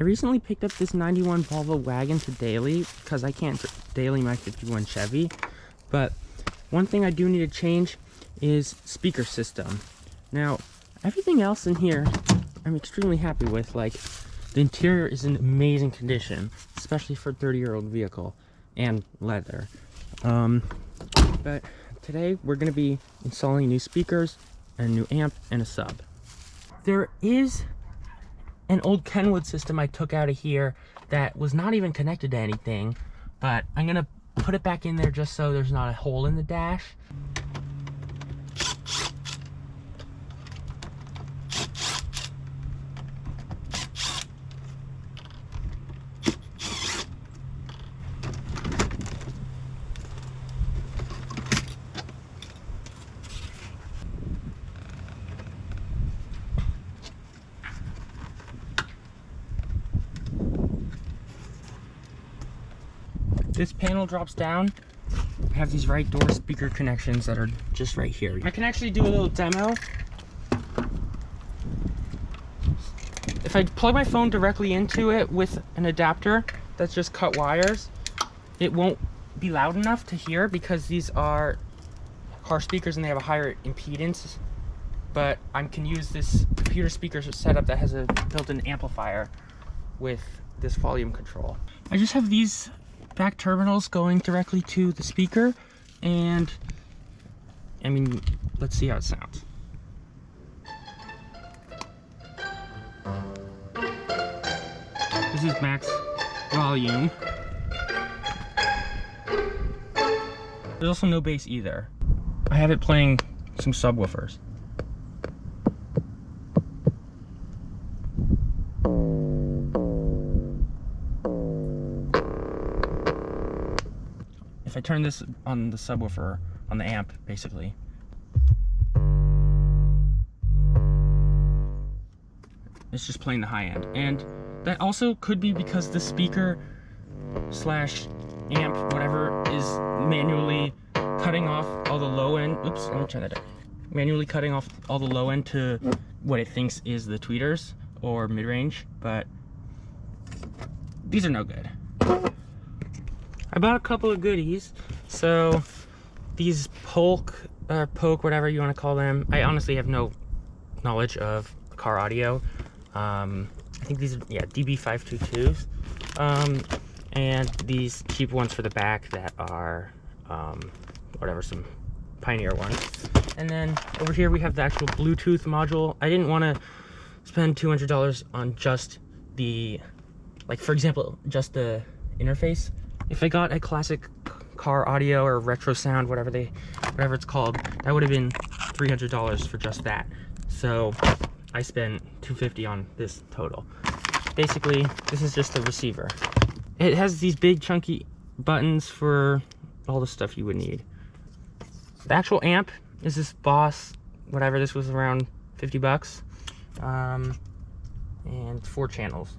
I recently picked up this 91 Volvo wagon to daily because I can't daily my 51 Chevy. But one thing I do need to change is speaker system. Now, everything else in here I'm extremely happy with. Like, the interior is in amazing condition, especially for a 30-year-old vehicle, and leather. But today we're going to be installing new speakers, a new amp, and a sub. There is an old Kenwood system I took out of here that was not even connected to anything, but I'm going to put it back in there just so there's not a hole in the dash. This panel drops down. I have these right door speaker connections that are just right here. I can actually do a little demo. If I plug my phone directly into it with an adapter that's just cut wires, it won't be loud enough to hear because these are car speakers and they have a higher impedance. But I can use this computer speaker setup that has a built-in amplifier with this volume control. I just have these back terminals going directly to the speaker, and I mean, let's see how it sounds. This is max volume. There's also no bass either. I have it playing some subwoofers. If I turn this on the subwoofer, on the amp, basically, it's just playing the high end. And that also could be because the speaker slash amp, whatever, is manually cutting off all the low end. Oops, let me try that out. Manually cutting off all the low end to what it thinks is the tweeters or mid-range, but these are no good. I bought a couple of goodies. So these Polk, whatever you want to call them. I honestly have no knowledge of Caraudio. I think these are, yeah, DB522s. And these cheap ones for the back that are, whatever, some Pioneer ones. And then over here we have the actual Bluetooth module. I didn't want to spend $200 on just the, like, for example, just the interface. If I got a classic car audio or retro sound, whatever it's called, that would have been $300 for just that. So I spent $250 on this total. Basically, this is just the receiver. It has these big chunky buttons for all the stuff you would need. The actual amp is this Boss, whatever, this was around 50 bucks. And 4 channels.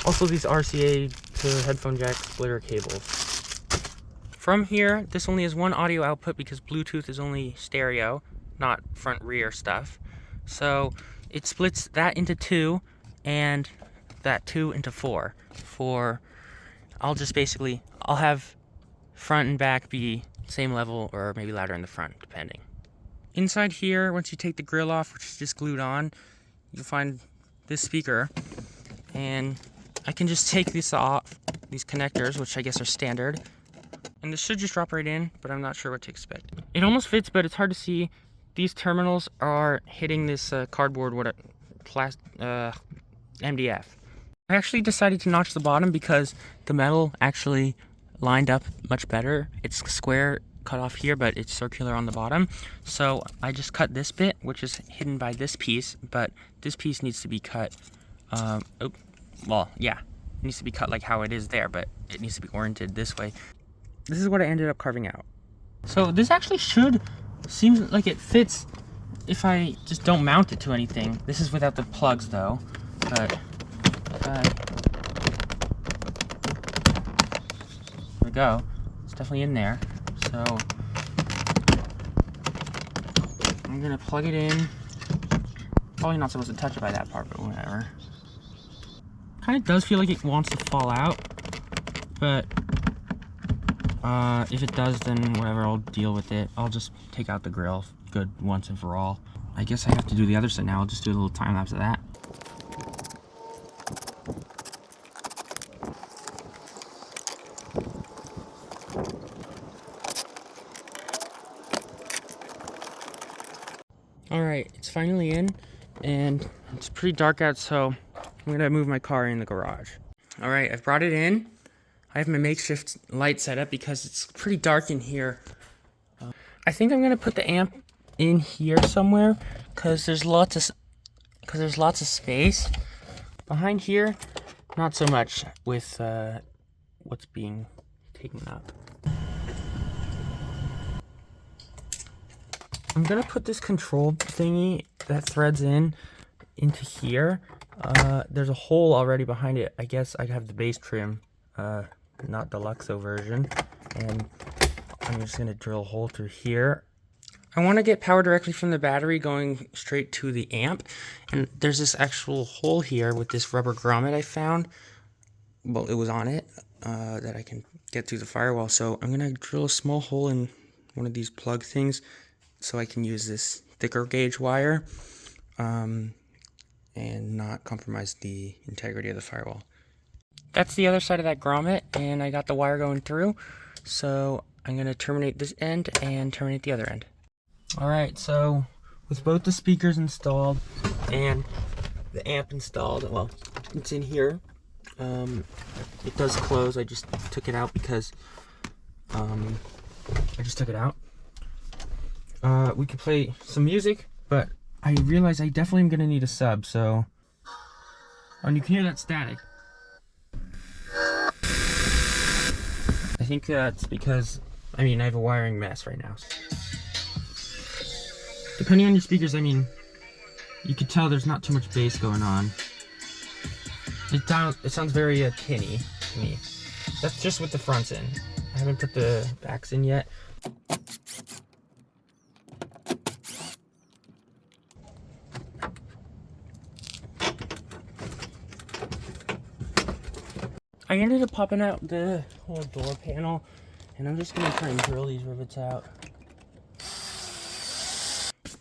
Also these RCA to headphone jack splitter cables. From here, this only has one audio output because Bluetooth is only stereo, not front rear stuff. So it splits that into 2 and that 2 into 4. I'll have front and back be same level or maybe louder in the front, depending. Inside here, once you take the grill off, which is just glued on, you'll find this speaker, and I can just take this off, these connectors, which I guess are standard, and this should just drop right in, but I'm not sure what to expect. It almost fits, but it's hard to see. These terminals are hitting this cardboard, MDF. I actually decided to notch the bottom because the metal actually lined up much better. It's square cut off here, but it's circular on the bottom. So I just cut this bit, which is hidden by this piece, but this piece needs to be cut, well, yeah, it needs to be cut like how it is there, but it needs to be oriented this way. This is what I ended up carving out. So this actually seems like it fits if I just don't mount it to anything. This is without the plugs though, but there we go. It's definitely in there. So I'm gonna plug it in. Probably not supposed to touch it by that part, but whatever. Kind of does feel like it wants to fall out, but if it does, then whatever, I'll deal with it. I'll just take out the grill good once and for all. I guess I have to do the other side now. I'll just do a little time lapse of that. Alright, it's finally in, and it's pretty dark out, so I'm gonna move my car in the garage. Alright, I've brought it in. I have my makeshift light set up because it's pretty dark in here. I think I'm gonna put the amp in here somewhere because there's lots of space. Behind here, not so much with what's being taken up. I'm gonna put this control thingy that threads into here. There's a hole already behind it. I guess I have the bass trim, not deluxo version, and I'm just gonna drill a hole through here. I want to get power directly from the battery going straight to the amp, and there's this actual hole here with this rubber grommet I found. Well, it was on it, that I can get through the firewall. So I'm gonna drill a small hole in one of these plug things so I can use this thicker gauge wire and not compromise the integrity of the firewall. That's the other side of that grommet, and I got the wire going through, so I'm going to terminate this end and terminate the other end. Alright, so with both the speakers installed and the amp installed, well, it's in here. It does close. I just took it out because we can play some music, but I realize I definitely am going to need a sub, so... And you can hear that static. I think that's because, I mean, I have a wiring mess right now. Depending on your speakers, I mean, you can tell there's not too much bass going on. It sounds very tinny to me. That's just with the fronts in. I haven't put the backs in yet. I ended up popping out the whole door panel, and I'm just going to try and drill these rivets out.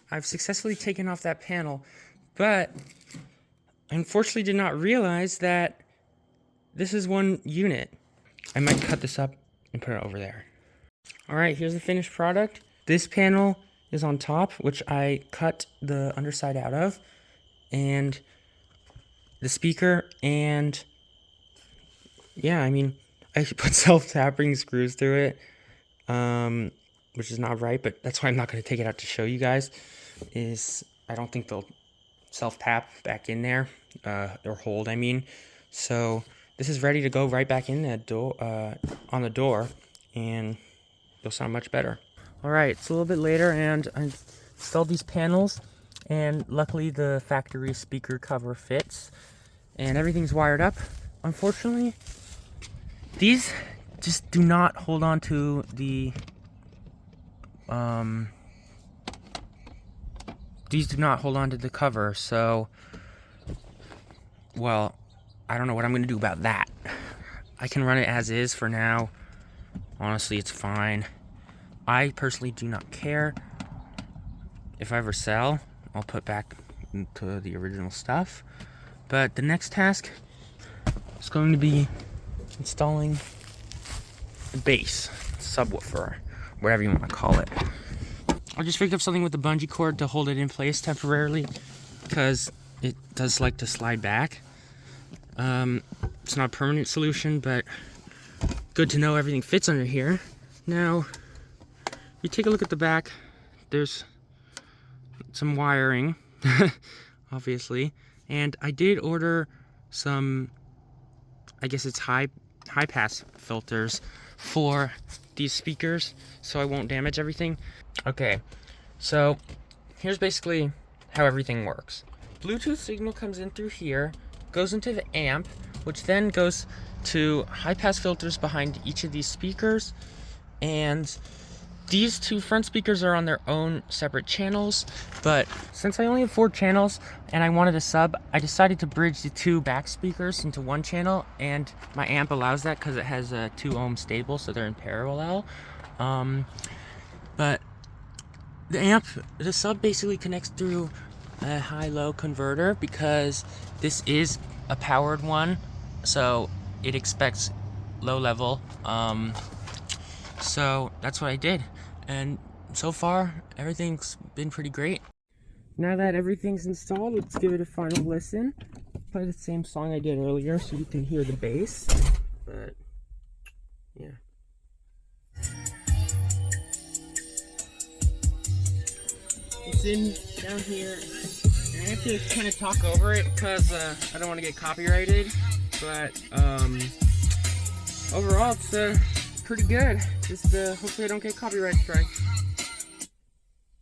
I've successfully taken off that panel, but I unfortunately did not realize that this is one unit. I might cut this up and put it over there. Alright, here's the finished product. This panel is on top, which I cut the underside out of, and the speaker, and yeah, I mean, I put self-tapping screws through it, which is not right, but that's why I'm not going to take it out to show you guys, is I don't think they'll self-tap back in there, or hold, I mean. So this is ready to go right back in that door, on the door, and it'll sound much better. Alright, it's a little bit later, and I installed these panels, and luckily the factory speaker cover fits, and everything's wired up. Unfortunately, these just do not hold on to the, these do not hold on to the cover, so, well, I don't know what I'm going to do about that. I can run it as is for now. Honestly, it's fine. I personally do not care. If I ever sell, I'll put back into the original stuff. But the next task is going to be installing the bass, subwoofer, whatever you want to call it. I just rigged up something with the bungee cord to hold it in place temporarily because it does like to slide back. It's not a permanent solution, but good to know everything fits under here. Now, you take a look at the back, there's some wiring, obviously, and I did order some, I guess it's high pass filters for these speakers so I won't damage everything. Okay, so here's basically how everything works. Bluetooth signal comes in through here, goes into the amp, which then goes to high pass filters behind each of these speakers, and these two front speakers are on their own separate channels, but since I only have 4 channels and I wanted a sub, I decided to bridge the 2 back speakers into 1 channel, and my amp allows that because it has a 2 ohm stable, so they're in parallel. But the sub basically connects through a high-low converter because this is a powered one, so it expects low level. So that's what I did, and so far everything's been pretty great. Now that everything's installed, let's give it a final listen. Play the same song I did earlier so you can hear the bass, but yeah. It's in down here, and I have to kind of talk over it because I don't want to get copyrighted, but overall it's pretty good. Just hopefully I don't get copyright strike.